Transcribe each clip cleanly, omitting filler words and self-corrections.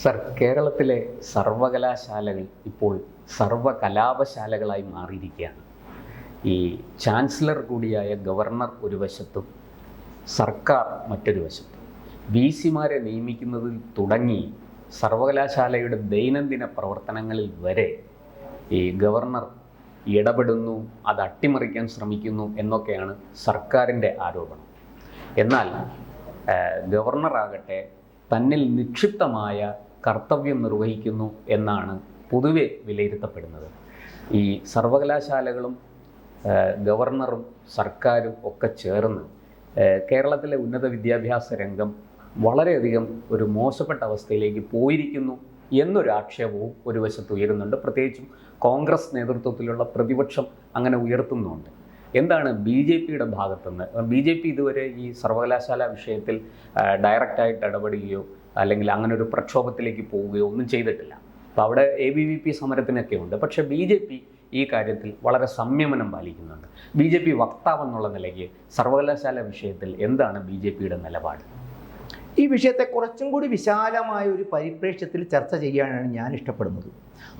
Sir, കേരളത്തിലെ സർവകലാശാലകൾ ഇപ്പോൾ സർവകലാപശാലകളായി മാറിയിരിക്കുകയാണ്. ഈ ചാൻസലർ കൂടിയായ ഗവർണർ ഒരു വശത്തും സർക്കാർ മറ്റൊരു വശത്തും VC-മാരെ നിയമിക്കുന്നതിൽ തുടങ്ങി സർവകലാശാലയുടെ ദൈനംദിന പ്രവർത്തനങ്ങളിൽ വരെ ഈ ഗവർണർ ഇടപെടുന്നു, അത് അട്ടിമറിക്കാൻ ശ്രമിക്കുന്നു എന്നൊക്കെയാണ് സർക്കാരിൻ്റെ ആരോപണം. എന്നാൽ ഗവർണറാകട്ടെ തന്നിൽ നിക്ഷിപ്തമായ കർത്തവ്യം നിർവഹിക്കുന്നു എന്നാണ് പൊതുവെ വിലയിരുത്തപ്പെടുന്നത്. ഈ സർവകലാശാലകളും ഗവർണറും സർക്കാരും ഒക്കെ ചേർന്ന് കേരളത്തിലെ ഉന്നത വിദ്യാഭ്യാസ രംഗം വളരെയധികം ഒരു മോശപ്പെട്ട അവസ്ഥയിലേക്ക് പോയിരിക്കുന്നു എന്നൊരു ആക്ഷേപവും ഒരു വശത്ത് ഉയരുന്നുണ്ട്. പ്രത്യേകിച്ചും കോൺഗ്രസ് നേതൃത്വത്തിലുള്ള പ്രതിപക്ഷം അങ്ങനെ ഉയർത്തുന്നുണ്ട്. എന്താണ് BJPയുടെ ഭാഗത്തുനിന്ന്? BJP ഇതുവരെ ഈ സർവകലാശാല വിഷയത്തിൽ ഡയറക്റ്റായിട്ട് ഇടപെടുകയോ അല്ലെങ്കിൽ അങ്ങനെ ഒരു പ്രക്ഷോഭത്തിലേക്ക് പോവുകയോ ഒന്നും ചെയ്തിട്ടില്ല. അപ്പോൾ അവിടെ ABVP സമരത്തിനൊക്കെ ഉണ്ട്. പക്ഷേ BJP ഈ കാര്യത്തിൽ വളരെ സംയമനം പാലിക്കുന്നുണ്ട്. BJP വക്താവെന്നുള്ള നിലയ്ക്ക് സർവകലാശാല വിഷയത്തിൽ എന്താണ് BJPയുടെ നിലപാട്? ഈ വിഷയത്തെ കുറച്ചും കൂടി വിശാലമായ ഒരു പരിപ്രേക്ഷ്യത്തിൽ ചർച്ച ചെയ്യാനാണ് ഞാൻ ഇഷ്ടപ്പെടുന്നത്.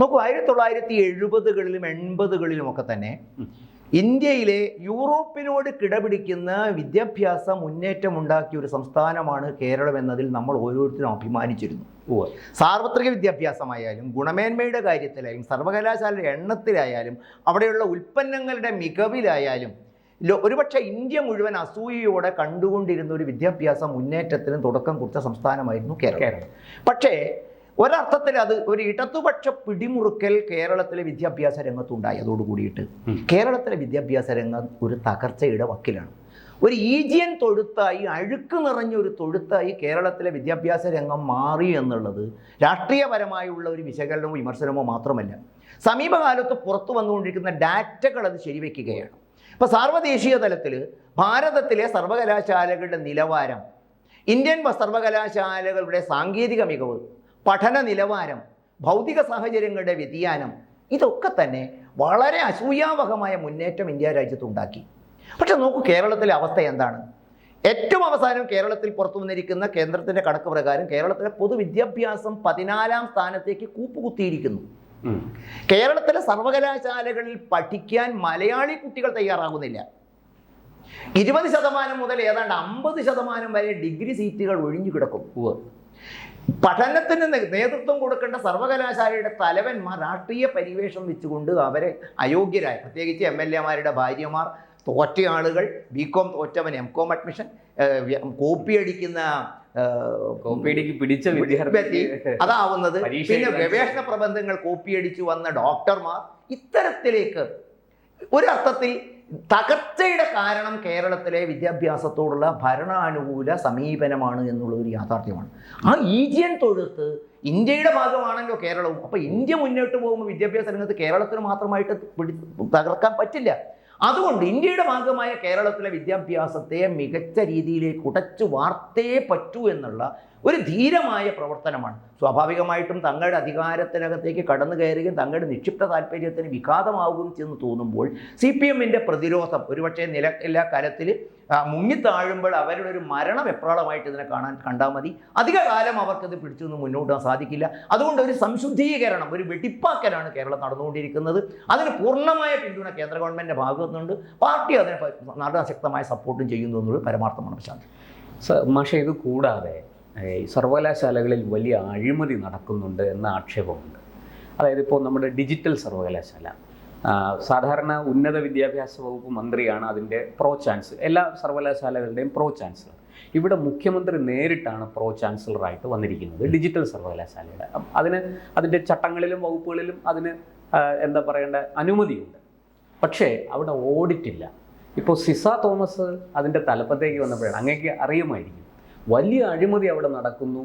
നോക്കൂ, 1970കളിലും 80കളിലും ഒക്കെ തന്നെ ഇന്ത്യയിലെ യൂറോപ്പിനോട് കിടപിടിക്കുന്ന വിദ്യാഭ്യാസ മുന്നേറ്റമുണ്ടാക്കിയ ഒരു സംസ്ഥാനമാണ് കേരളം എന്നതിൽ നമ്മൾ ഓരോരുത്തരും അഭിമാനിച്ചിരുന്നു. സാർവത്രിക വിദ്യാഭ്യാസമായാലും ഗുണമേന്മയുടെ കാര്യത്തിലായാലും സർവകലാശാലയുടെ എണ്ണത്തിലായാലും അവിടെയുള്ള ഉൽപ്പന്നങ്ങളുടെ മികവിലായാലും ഒരുപക്ഷെ ഇന്ത്യ മുഴുവൻ അസൂയയോടെ കണ്ടുകൊണ്ടിരുന്ന ഒരു വിദ്യാഭ്യാസ മുന്നേറ്റത്തിനും തുടക്കം കുറിച്ച സംസ്ഥാനമായിരുന്നു കേരളം. പക്ഷേ ഒരർത്ഥത്തിൽ അത് ഒരു ഇടതുപക്ഷ പിടിമുറുക്കൽ കേരളത്തിലെ വിദ്യാഭ്യാസ രംഗത്തുണ്ടായി. അതോടുകൂടിയിട്ട് കേരളത്തിലെ വിദ്യാഭ്യാസ രംഗം ഒരു തകർച്ചയുടെ വക്കിലാണ്. ഒരു ഈജിയൻ തൊഴുത്തായി, അഴുക്ക് നിറഞ്ഞ ഒരു തൊഴുത്തായി കേരളത്തിലെ വിദ്യാഭ്യാസ രംഗം മാറി എന്നുള്ളത് രാഷ്ട്രീയപരമായുള്ള ഒരു വിശകലനമോ വിമർശനമോ മാത്രമല്ല, സമീപകാലത്ത് പുറത്തു വന്നുകൊണ്ടിരിക്കുന്ന ഡാറ്റകൾ അത് ശരിവെക്കുകയാണ്. ഇപ്പോൾ സാർവദേശീയ തലത്തിൽ ഭാരതത്തിലെ സർവകലാശാലകളുടെ നിലവാരം, ഇന്ത്യൻ സർവകലാശാലകളുടെ സാങ്കേതിക മികവ്, പഠന നിലവാരം, ഭൗതിക സാഹചര്യങ്ങളുടെ വ്യതിയാനം, ഇതൊക്കെ തന്നെ വളരെ അസൂയാവഹമായ മുന്നേറ്റം ഇന്ത്യ രാജ്യത്തുണ്ടാക്കി. പക്ഷെ നോക്കൂ, കേരളത്തിലെ അവസ്ഥ എന്താണ്? ഏറ്റവും അവസാനം കേരളത്തിൽ പുറത്തു വന്നിരിക്കുന്ന കേന്ദ്രത്തിൻ്റെ കണക്ക് പ്രകാരം കേരളത്തിലെ പൊതുവിദ്യാഭ്യാസം 14ാം സ്ഥാനത്തേക്ക് കൂപ്പുകുത്തിയിരിക്കുന്നു. കേരളത്തിലെ സർവകലാശാലകളിൽ പഠിക്കാൻ മലയാളി കുട്ടികൾ തയ്യാറാകുന്നില്ല. 20% മുതൽ ഏതാണ്ട് 50% വരെ ഡിഗ്രി സീറ്റുകൾ ഒഴിഞ്ഞു കിടക്കും. പഠനത്തിന് നേതൃത്വം കൊടുക്കേണ്ട സർവകലാശാലയുടെ തലവന്മാർ രാഷ്ട്രീയ പരിവേഷം വെച്ചുകൊണ്ട് അവരെ അയോഗ്യരായ, പ്രത്യേകിച്ച് MLA-മാരുടെ ഭാര്യമാർ, തോറ്റ ആളുകൾ, BCom തോറ്റവൻ MCom അഡ്മിഷൻ, കോപ്പിയടിക്കുന്ന പിടിച്ച വിദ്യാർത്ഥി അതാവുന്നത്, പിന്നെ ഗവേഷണ പ്രബന്ധങ്ങൾ കോപ്പിയടിച്ചു വന്ന ഡോക്ടർമാർ, ഇത്തരത്തിലേക്ക് ഒരർത്ഥത്തിൽ തകർച്ചയുടെ കാരണം കേരളത്തിലെ വിദ്യാഭ്യാസത്തോടുള്ള ഭരണാനുകൂല സമീപനമാണ് എന്നുള്ളൊരു യാഥാർത്ഥ്യമാണ്. ആ ഈജിയൻ തൊഴുത്ത് ഇന്ത്യയുടെ ഭാഗമാണല്ലോ കേരളവും. അപ്പോൾ ഇന്ത്യ മുന്നോട്ട് പോകുമ്പോൾ വിദ്യാഭ്യാസ രംഗത്ത് കേരളത്തിന് മാത്രമായിട്ട് തകർക്കാൻ പറ്റില്ല. അതുകൊണ്ട് ഇന്ത്യയുടെ ഭാഗമായ കേരളത്തിലെ വിദ്യാഭ്യാസത്തെ മികച്ച രീതിയിലേക്ക് ഉടച്ചു വാർത്തേ പറ്റൂ എന്നുള്ള ഒരു ധീരമായ പ്രവർത്തനമാണ്. സ്വാഭാവികമായിട്ടും തങ്ങളുടെ അധികാരത്തിനകത്തേക്ക് കടന്നു കയറുകയും തങ്ങളുടെ നിക്ഷിപ്ത താല്പര്യത്തിന് വിഘാതമാവുകയും ചെന്ന് തോന്നുമ്പോൾ CPM-ന്റെ പ്രതിരോധം ഒരുപക്ഷെ നിലയില്ലാ കലത്തിൽ മുങ്ങിത്താഴുമ്പോൾ അവരുടെ ഒരു മരണം എപ്രാളമായിട്ട് ഇതിനെ കണ്ടാൽ മതി. അധികകാലം അവർക്കത് പിടിച്ചു നിന്ന് മുന്നോട്ട് പോകാൻ സാധിക്കില്ല. അതുകൊണ്ട് ഒരു സംശുദ്ധീകരണം, ഒരു വെടിപ്പാക്കലാണ് കേരളം നടന്നുകൊണ്ടിരിക്കുന്നത്. അതിന് പൂർണ്ണമായ പിന്തുണ കേന്ദ്ര ഗവൺമെൻറ്റിൻ്റെ ഭാഗത്തുനിന്നുണ്ട്. പാർട്ടി അതിന് വളരെ ശക്തമായ സപ്പോർട്ടും ചെയ്യുന്നു എന്നുള്ളത് പരമാർത്ഥമാണ്. പ്രശാന്ത് പക്ഷേ ഇത് കൂടാതെ സർവകലാശാലകളിൽ വലിയ അഴിമതി നടക്കുന്നുണ്ട് എന്ന ആക്ഷേപമുണ്ട്. അതായത് ഇപ്പോൾ നമ്മുടെ ഡിജിറ്റൽ സർവകലാശാല, സാധാരണ ഉന്നത വിദ്യാഭ്യാസ വകുപ്പ് മന്ത്രിയാണ് അതിൻ്റെ ചാൻസലർ, എല്ലാ സർവകലാശാലകളുടെയും ചാൻസലർ. ഇവിടെ മുഖ്യമന്ത്രി നേരിട്ടാണ് ചാൻസലറായിട്ട് വന്നിരിക്കുന്നത് ഡിജിറ്റൽ സർവകലാശാലയുടെ. അതിൻ്റെ ചട്ടങ്ങളിലും വകുപ്പുകളിലും അതിന് എന്താ പറയേണ്ട അനുമതിയുണ്ട്. പക്ഷേ അവിടെ ഓഡിറ്റില്ല. ഇപ്പോൾ സിസ തോമസ് അതിൻ്റെ തലപ്പത്തേക്ക് വന്നപ്പോഴാണ്, അങ്ങേക്ക് അറിയുമായിരിക്കും, വലിയ അഴിമതി അവിടെ നടക്കുന്നു,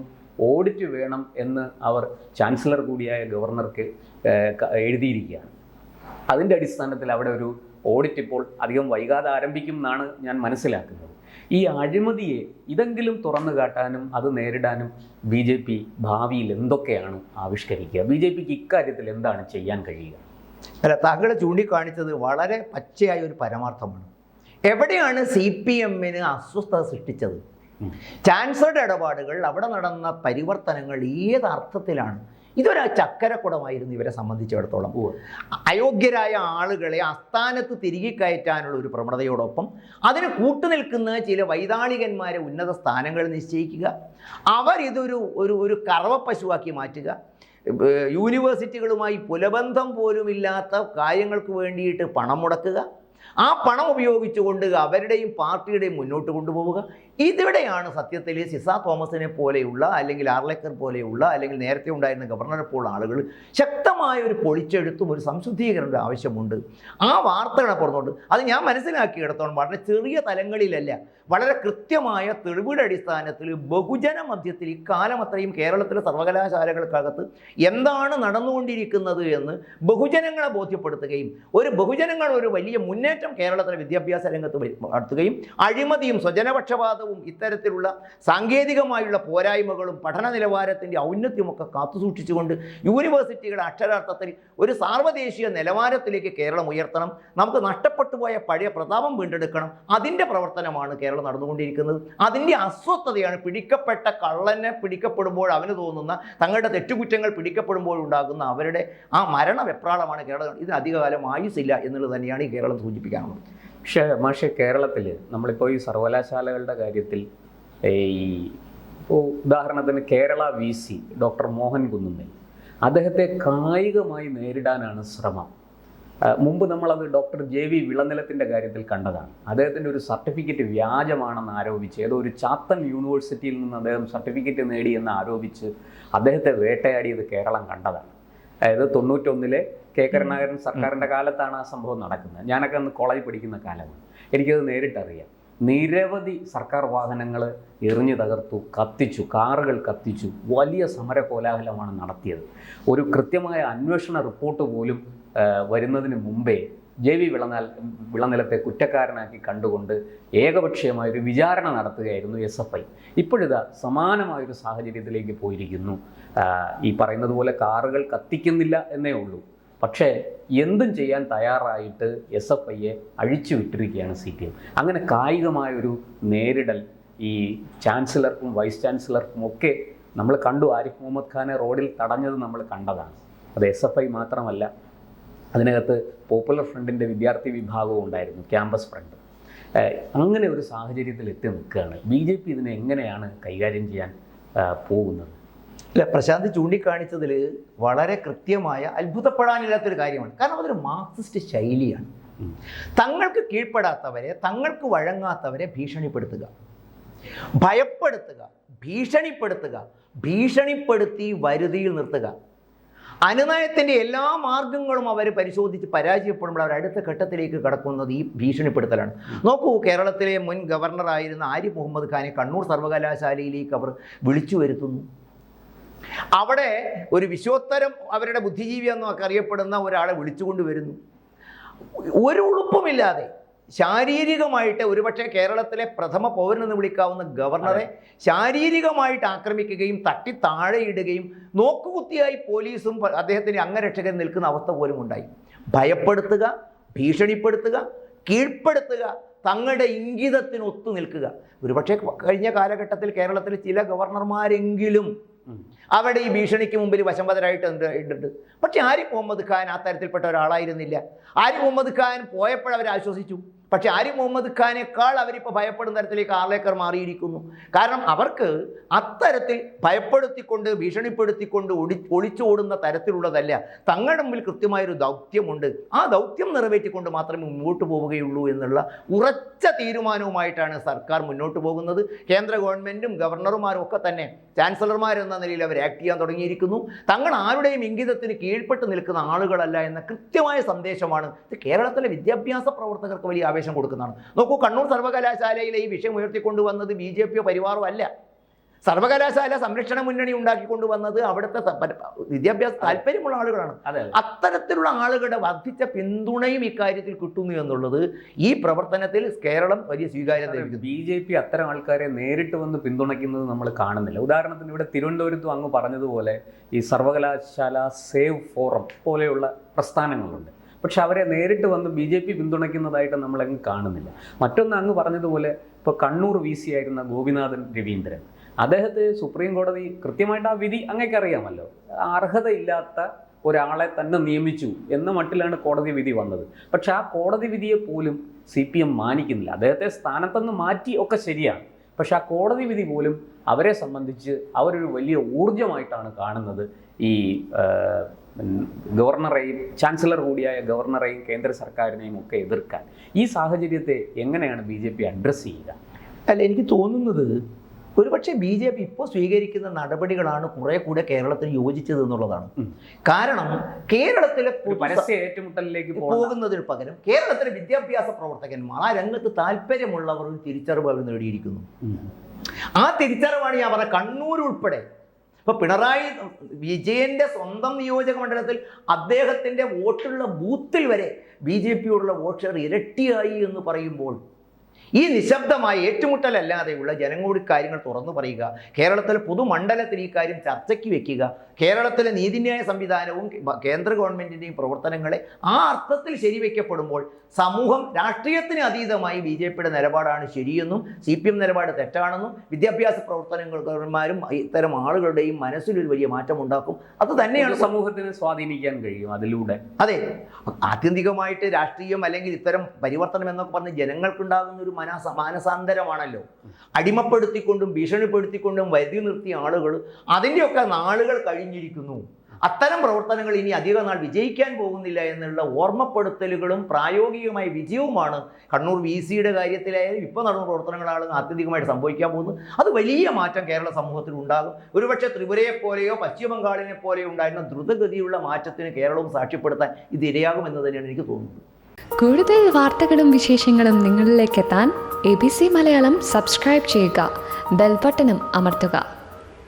ഓഡിറ്റ് വേണം എന്ന് അവർ ചാൻസലർ കൂടിയായ ഗവർണർക്ക് എഴുതിയിരിക്കുകയാണ്. അതിൻ്റെ അടിസ്ഥാനത്തിൽ അവിടെ ഒരു ഓഡിറ്റ് ഇപ്പോൾ അധികം വൈകാതെ ആരംഭിക്കും എന്നാണ് ഞാൻ മനസ്സിലാക്കുന്നത്. ഈ അഴിമതിയെ ഇതെങ്കിലും തുറന്നു കാട്ടാനും അത് നേരിടാനും BJP ഭാവിയിൽ എന്തൊക്കെയാണ് ആവിഷ്കരിക്കുക? BJPക്ക് ഇക്കാര്യത്തിൽ എന്താണ് ചെയ്യാൻ കഴിയുക? അല്ല, താങ്കൾ ചൂണ്ടിക്കാണിച്ചത് വളരെ പച്ചയായ ഒരു പരമാർത്ഥമാണ്. എവിടെയാണ് CPM-ന് അസ്വസ്ഥത സൃഷ്ടിച്ചത്? ചാൻസലറുടെ ഇടപാടുകൾ, അവിടെ നടന്ന പരിവർത്തനങ്ങൾ ഏത് അർത്ഥത്തിലാണ്? ഇതൊരു ചക്കരക്കുടമായിരുന്നു ഇവരെ സംബന്ധിച്ചിടത്തോളം. അയോഗ്യരായ ആളുകളെ അസ്ഥാനത്ത് തിരികെ കയറ്റാനുള്ള ഒരു പ്രവണതയോടൊപ്പം അതിന് കൂട്ടുനിൽക്കുന്ന ചില വൈതാളികന്മാരെ ഉന്നത സ്ഥാനങ്ങൾ നിശ്ചയിക്കുക, അവരിതൊരു ഒരു കറവപ്പശുവാക്കി മാറ്റുക, യൂണിവേഴ്സിറ്റികളുമായി പുലബന്ധം പോലുമില്ലാത്ത കാര്യങ്ങൾക്ക് വേണ്ടിയിട്ട് പണം മുടക്കുക, ആ പണം ഉപയോഗിച്ചുകൊണ്ട് അവരുടെയും പാർട്ടിയുടെയും മുന്നോട്ട് കൊണ്ടുപോവുക. ഇതിവിടെയാണ് സത്യത്തിൽ സിസ തോമസിനെ പോലെയുള്ള, അല്ലെങ്കിൽ ആർലെക്കർ പോലെയുള്ള, അല്ലെങ്കിൽ നേരത്തെ ഉണ്ടായിരുന്ന ഗവർണറെ പോലുള്ള ആളുകൾ ശക്തമായ ഒരു പൊളിച്ചെഴുത്തും ഒരു സംശുദ്ധീകരണ ആവശ്യമുണ്ട്. ആ വാർത്തകളെ പുറത്തുകൊണ്ട് അത് ഞാൻ മനസ്സിലാക്കിയെടുത്തോളം വളരെ ചെറിയ തലങ്ങളിലല്ല, വളരെ കൃത്യമായ തെളിവുകളുടെ അടിസ്ഥാനത്തിൽ ബഹുജന മധ്യത്തിൽ ഇക്കാലം അത്രയും കേരളത്തിലെ സർവകലാശാലകൾക്കകത്ത് എന്താണ് നടന്നുകൊണ്ടിരിക്കുന്നത് എന്ന് ബഹുജനങ്ങളെ ബോധ്യപ്പെടുത്തുകയും ബഹുജനങ്ങൾ ഒരു വലിയ മുന്നേറ്റം കേരളത്തിലെ വിദ്യാഭ്യാസ രംഗത്ത് നടത്തുകയും അഴിമതിയും സ്വജനപക്ഷപാതവും ഇത്തരത്തിലുള്ള സാങ്കേതികമായുള്ള പോരായ്മകളും പഠന നിലവാരത്തിൻ്റെ ഔന്നത്യമൊക്കെ കാത്തുസൂക്ഷിച്ചുകൊണ്ട് യൂണിവേഴ്സിറ്റികളെ അക്ഷരാർത്ഥത്തിൽ ഒരു സാർവദേശീയ നിലവാരത്തിലേക്ക് കേരളം ഉയർത്തണം. നമുക്ക് നഷ്ടപ്പെട്ടു പോയ പഴയ പ്രതാപം വീണ്ടെടുക്കണം. അതിൻ്റെ പ്രവർത്തനമാണ് കേരളം നടന്നുകൊണ്ടിരിക്കുന്നത്. അതിൻ്റെ അസ്വസ്ഥതയാണ് പിടിക്കപ്പെട്ട കള്ളനെ പിടിക്കപ്പെടുമ്പോൾ അവന് തോന്നുന്ന തങ്ങളുടെ തെറ്റുകുറ്റങ്ങൾ പിടിക്കപ്പെടുമ്പോഴുണ്ടാകുന്ന അവരുടെ ആ മരണവെപ്രാളമാണ് കേരളം. ഇതിന് അധികകാലം ആയുസില്ല എന്നുള്ളത് തന്നെയാണ് ഈ കേരളം സൂചിപ്പിക്കാനുള്ളത്. പക്ഷേ കേരളത്തിൽ നമ്മളിപ്പോൾ ഈ സർവകലാശാലകളുടെ കാര്യത്തിൽ ഉദാഹരണത്തിന് കേരള VC ഡോക്ടർ മോഹൻ കുന്നുമ്മൽ, അദ്ദേഹത്തെ കായികമായി നേരിടാനാണ് ശ്രമം. മുമ്പ് നമ്മളത് ഡോക്ടർ JV വിളനിലത്തിൻ്റെ കാര്യത്തിൽ കണ്ടതാണ്. അദ്ദേഹത്തിൻ്റെ ഒരു സർട്ടിഫിക്കറ്റ് വ്യാജമാണെന്ന് ആരോപിച്ച് ഏതോ ഒരു ചാത്തൻ യൂണിവേഴ്സിറ്റിയിൽ നിന്ന് അദ്ദേഹം സർട്ടിഫിക്കറ്റ് നേടിയെന്ന് ആരോപിച്ച് അദ്ദേഹത്തെ വേട്ടയാടിയത് കേരളം കണ്ടതാണ്. അതായത് 91-ലെ കെ കരുണാകരൻ സർക്കാരിൻ്റെ കാലത്താണ് ആ സംഭവം നടക്കുന്നത്. ഞാനൊക്കെ അന്ന് കോളേജിൽ പഠിക്കുന്ന കാലമാണ്. എനിക്കത് നേരിട്ടറിയാം. നിരവധി സർക്കാർ വാഹനങ്ങൾ എറിഞ്ഞു തകർത്തു, കത്തിച്ചു, കാറുകൾ കത്തിച്ചു, വലിയ സമര കോലാഹലമാണ് നടത്തിയത്. ഒരു കൃത്യമായ അന്വേഷണ റിപ്പോർട്ട് പോലും വരുന്നതിന് മുമ്പേ JV വിളനിലത്തെ കുറ്റക്കാരനാക്കി കണ്ടുകൊണ്ട് ഏകപക്ഷീയമായൊരു വിചാരണ നടത്തുകയായിരുന്നു SFI. ഇപ്പോഴിതാ സമാനമായൊരു സാഹചര്യത്തിലേക്ക് പോയിരിക്കുന്നു. ഈ പറയുന്നത് പോലെ കാറുകൾ കത്തിക്കുന്നില്ല എന്നേ ഉള്ളൂ, പക്ഷേ എന്തും ചെയ്യാൻ തയ്യാറായിട്ട് SFIയെ അഴിച്ചു വിട്ടിരിക്കുകയാണ് CPM. അങ്ങനെ കായികമായൊരു നേരിടൽ ഈ ചാൻസലർക്കും വൈസ് ചാൻസലർക്കും ഒക്കെ നമ്മൾ കണ്ടു. ആരിഫ് മുഹമ്മദ് ഖാനെ റോഡിൽ തടഞ്ഞത് നമ്മൾ കണ്ടതാണ്. അത് SFI മാത്രമല്ല, അതിനകത്ത് പോപ്പുലർ ഫ്രണ്ടിൻ്റെ വിദ്യാർത്ഥി വിഭാഗവും ഉണ്ടായിരുന്നു, ക്യാമ്പസ് ഫ്രണ്ട്. അങ്ങനെ ഒരു സാഹചര്യത്തിൽ എത്തി നിൽക്കുകയാണ്. BJP ഇതിനെ എങ്ങനെയാണ് കൈകാര്യം ചെയ്യാൻ പോകുന്നത്? അല്ല, പ്രശാന്ത് ചൂണ്ടിക്കാണിച്ചതിൽ വളരെ കൃത്യമായ അത്ഭുതപ്പെടാനില്ലാത്തൊരു കാര്യമാണ്. കാരണം അതൊരു മാർക്സിസ്റ്റ് ശൈലിയാണ്. തങ്ങൾക്ക് കീഴ്പ്പെടാത്തവരെ, തങ്ങൾക്ക് വഴങ്ങാത്തവരെ ഭീഷണിപ്പെടുത്തുക, ഭയപ്പെടുത്തുക, ഭീഷണിപ്പെടുത്തി വരുതിയിൽ നിർത്തുക. അനുനയത്തിൻ്റെ എല്ലാ മാർഗങ്ങളും അവർ പരിശോധിച്ച് പരാജയപ്പെടുമ്പോൾ അവർ അടുത്ത ഘട്ടത്തിലേക്ക് കടക്കുന്നത് ഈ ഭീഷണിപ്പെടുത്തലാണ്. നോക്കൂ, കേരളത്തിലെ മുൻ ഗവർണറായിരുന്ന ആരിഫ് മുഹമ്മദ് ഖാനെ കണ്ണൂർ സർവകലാശാലയിലേക്ക് അവർ വിളിച്ചു വരുത്തുന്നു. അവിടെ ഒരു വിശ്വോത്തരം, അവരുടെ ബുദ്ധിജീവി എന്നൊക്കെ അറിയപ്പെടുന്ന ഒരാളെ വിളിച്ചുകൊണ്ട് വരുന്നു. ഒരു ഉളുപ്പുമില്ലാതെ ശാരീരികമായിട്ട്, ഒരുപക്ഷെ കേരളത്തിലെ പ്രഥമ പൗരനെന്ന് വിളിക്കാവുന്ന ഗവർണറെ ശാരീരികമായിട്ട് ആക്രമിക്കുകയും തട്ടി താഴെയിടുകയും നോക്കുകുത്തിയായി പോലീസും അദ്ദേഹത്തിൻ്റെ അംഗരക്ഷകൻ നിൽക്കുന്ന അവസ്ഥ പോലും ഉണ്ടായി. ഭയപ്പെടുത്തുക, ഭീഷണിപ്പെടുത്തുക, കീഴ്പ്പെടുത്തുക, തങ്ങളുടെ ഇംഗിതത്തിനൊത്തു നിൽക്കുക. ഒരുപക്ഷെ കഴിഞ്ഞ കാലഘട്ടത്തിൽ കേരളത്തിലെ ചില ഗവർണർമാരെങ്കിലും അവിടെ ഈ ഭീഷണിക്ക് മുമ്പിൽ വശംവദരായിട്ടുണ്ട്. പക്ഷെ ആരിഫ് മുഹമ്മദ് ഖാൻ ആ തരത്തിൽപ്പെട്ട ഒരാളായിരുന്നില്ല. ആരിഫ് മുഹമ്മദ് ഖാൻ പോയപ്പോഴവർ ആശ്വസിച്ചു. പക്ഷേ ആരിഫ് മുഹമ്മദ് ഖാനേക്കാൾ അവരിപ്പോൾ ഭയപ്പെടുന്ന തരത്തിലേക്ക് ആർലേക്കർ മാറിയിരിക്കുന്നു. കാരണം അവർക്ക് അത്തരത്തിൽ ഭയപ്പെടുത്തിക്കൊണ്ട്, ഭീഷണിപ്പെടുത്തിക്കൊണ്ട് ഒളിച്ചോടുന്ന തരത്തിലുള്ളതല്ല. തങ്ങളുടെ മുമ്പിൽ കൃത്യമായൊരു ദൗത്യമുണ്ട്. ആ ദൗത്യം നിറവേറ്റിക്കൊണ്ട് മാത്രമേ മുന്നോട്ട് പോവുകയുള്ളൂ എന്നുള്ള ഉറച്ച തീരുമാനവുമായിട്ടാണ് സർക്കാർ മുന്നോട്ട് പോകുന്നത്. കേന്ദ്ര ഗവൺമെൻറ്റും ഗവർണർമാരും ഒക്കെ തന്നെ ചാൻസലർമാരെന്ന നിലയിൽ അവർ ആക്ട് ചെയ്യാൻ തുടങ്ങിയിരിക്കുന്നു. തങ്ങൾ ആരുടെയും ഇംഗിതത്തിന് കീഴ്പ്പെട്ട് നിൽക്കുന്ന ആളുകളല്ല എന്ന കൃത്യമായ സന്ദേശമാണ് ഇത് കേരളത്തിലെ വിദ്യാഭ്യാസ പ്രവർത്തകർക്ക് വലിയ ആവേശം കൊടുക്കുന്നതാണ്. നോക്കൂ, കണ്ണൂർ സർവകലാശാലയിലെ ഈ വിഷയം ഉയർത്തിക്കൊണ്ടുവന്നത് BJPയോ പരിവാറോ അല്ല. സർവകലാശാല സംരക്ഷണ മുന്നണി ഉണ്ടാക്കിക്കൊണ്ടുവന്നത് അവിടുത്തെ വിദ്യാഭ്യാസ താല്പര്യമുള്ള ആളുകളാണ്. അത്തരത്തിലുള്ള ആളുകളുടെ വർദ്ധിച്ച പിന്തുണയും ഇക്കാര്യത്തിൽ കിട്ടുന്നു എന്നുള്ളത് ഈ പ്രവർത്തനത്തിൽ കേരളം വലിയ സ്വീകാര്യത ലഭിക്കുന്നു. BJP അത്തരം ആൾക്കാരെ നേരിട്ട് വന്ന് പിന്തുണയ്ക്കുന്നത് നമ്മൾ കാണുന്നില്ല. ഉദാഹരണത്തിന് ഇവിടെ തിരുവനന്തപുരത്തും അങ്ങ് പറഞ്ഞതുപോലെ ഈ സർവകലാശാല സേവ് ഫോറം പോലെയുള്ള പ്രസ്ഥാനങ്ങളുണ്ട്. പക്ഷെ അവരെ നേരിട്ട് വന്ന് BJP പിന്തുണയ്ക്കുന്നതായിട്ട് നമ്മളങ്ങ് കാണുന്നില്ല. മറ്റൊന്ന് അങ്ങ് പറഞ്ഞതുപോലെ ഇപ്പോൾ കണ്ണൂർ VC ആയിരുന്ന ഗോപിനാഥൻ രവീന്ദ്രൻ, അദ്ദേഹത്തെ സുപ്രീം കോടതി കൃത്യമായിട്ട് ആ വിധി അങ്ങേക്കറിയാമല്ലോ, അർഹതയില്ലാത്ത ഒരാളെ തന്നെ നിയമിച്ചു എന്ന മട്ടിലാണ് കോടതി വിധി വന്നത്. പക്ഷെ ആ കോടതി വിധിയെ പോലും CPM മാനിക്കുന്നില്ല. അദ്ദേഹത്തെ സ്ഥാനത്തുനിന്ന് മാറ്റി ഒക്കെ ശരിയാണ്, പക്ഷെ ആ കോടതി വിധി പോലും അവരെ സംബന്ധിച്ച് അവരൊരു വലിയ ഊർജമായിട്ടാണ് കാണുന്നത്. ഈ ഗവർണറെയും ചാൻസലർ കൂടിയായ ഗവർണറെയും കേന്ദ്ര സർക്കാരിനെയും ഒക്കെ എതിർക്കാൻ ഈ സാഹചര്യത്തെ എങ്ങനെയാണ് BJP അഡ്രസ്സ് ചെയ്യുക? അല്ല, എനിക്ക് തോന്നുന്നത് ഒരുപക്ഷെ BJP ഇപ്പോൾ സ്വീകരിക്കുന്ന നടപടികളാണ് കുറെ കൂടെ കേരളത്തിന് യോജിച്ചത് എന്നുള്ളതാണ്. കാരണം കേരളത്തിലെ പരസ്യ ഏറ്റുമുട്ടലിലേക്ക് പോകുന്നതിന് പകരം കേരളത്തിലെ വിദ്യാഭ്യാസ പ്രവർത്തകന്മാർ, ആ രംഗത്ത് താല്പര്യമുള്ളവർ ഒരു തിരിച്ചറിവ് അവർ നേടിയിരിക്കുന്നു. ആ തിരിച്ചറിവാണ് ഞാൻ പറഞ്ഞ കണ്ണൂർ ഉൾപ്പെടെ. ഇപ്പൊ പിണറായി വിജയന്റെ സ്വന്തം നിയോജക മണ്ഡലത്തിൽ അദ്ദേഹത്തിന്റെ വോട്ടുള്ള ബൂത്തിൽ വരെ BJPയോടുള്ള വോട്ട് ഷെയർ ഇരട്ടിയായി എന്ന് പറയുമ്പോൾ ഈ നിശബ്ദമായ ഏറ്റുമുട്ടലല്ലാതെയുള്ള ജനങ്ങളോട് കാര്യങ്ങൾ തുറന്നു പറയുക, കേരളത്തിലെ പൊതുമണ്ഡലത്തിൽ ഈ കാര്യം ചർച്ചയ്ക്ക് വെക്കുക, കേരളത്തിലെ നീതിന്യായ സംവിധാനവും കേന്ദ്ര ഗവൺമെൻറ്റിൻ്റെയും പ്രവർത്തനങ്ങളെ ആ അർത്ഥത്തിൽ ശരിവെക്കപ്പെടുമ്പോൾ സമൂഹം രാഷ്ട്രീയത്തിന് അതീതമായി BJPയുടെ നിലപാടാണ് ശരിയെന്നും CPM നിലപാട് തെറ്റാണെന്നും വിദ്യാഭ്യാസ പ്രവർത്തനങ്ങൾമാരും ഇത്തരം ആളുകളുടെയും മനസ്സിലൊരു വലിയ മാറ്റം ഉണ്ടാക്കും. അത് തന്നെയാണ് സമൂഹത്തിന് സ്വാധീനിക്കാൻ കഴിയും അതിലൂടെ. അതെ, ആത്യന്തികമായിട്ട് രാഷ്ട്രീയം അല്ലെങ്കിൽ ഇത്തരം പരിവർത്തനം എന്നൊക്കെ പറഞ്ഞ് ജനങ്ങൾക്കുണ്ടാകുന്ന ഒരു മാനസാന്തരമാണല്ലോ. അടിമപ്പെടുത്തിക്കൊണ്ടും ഭീഷണിപ്പെടുത്തിക്കൊണ്ടും വരുതി നിർത്തിയ ആളുകൾ അതിൻ്റെയൊക്കെ നാളുകൾ കഴിഞ്ഞിരിക്കുന്നു. അത്തരം പ്രവർത്തനങ്ങൾ ഇനി അധിക നാൾ വിജയിക്കാൻ പോകുന്നില്ല എന്നുള്ള ഓർമ്മപ്പെടുത്തലുകളും പ്രായോഗികമായ വിജയവുമാണ് കണ്ണൂർ VCയുടെ കാര്യത്തിലായാലും ഇപ്പോൾ നടന്ന പ്രവർത്തനങ്ങളാണ് ആത്യന്തികമായിട്ട് സംഭവിക്കാൻ പോകുന്നത്. അത് വലിയ മാറ്റം കേരള സമൂഹത്തിൽ ഉണ്ടാകും. ഒരുപക്ഷെ ത്രിപുരയെപ്പോലെയോ പശ്ചിമ ബംഗാളിനെ പോലെയോ ഉണ്ടായിരുന്ന ദ്രുതഗതിയുള്ള മാറ്റത്തിന് കേരളവും സാക്ഷ്യപ്പെടുത്താൻ ഇത് ഇരയാകുമെന്ന് തന്നെയാണ് എനിക്ക് തോന്നുന്നത്. കൂടുതൽ വാർത്തകളും വിശേഷങ്ങളും നിങ്ങളിലേക്ക് എത്താൻ ABC മലയാളം സബ്സ്ക്രൈബ് ചെയ്യുക, ബെൽ ബട്ടണും അമർത്തുക.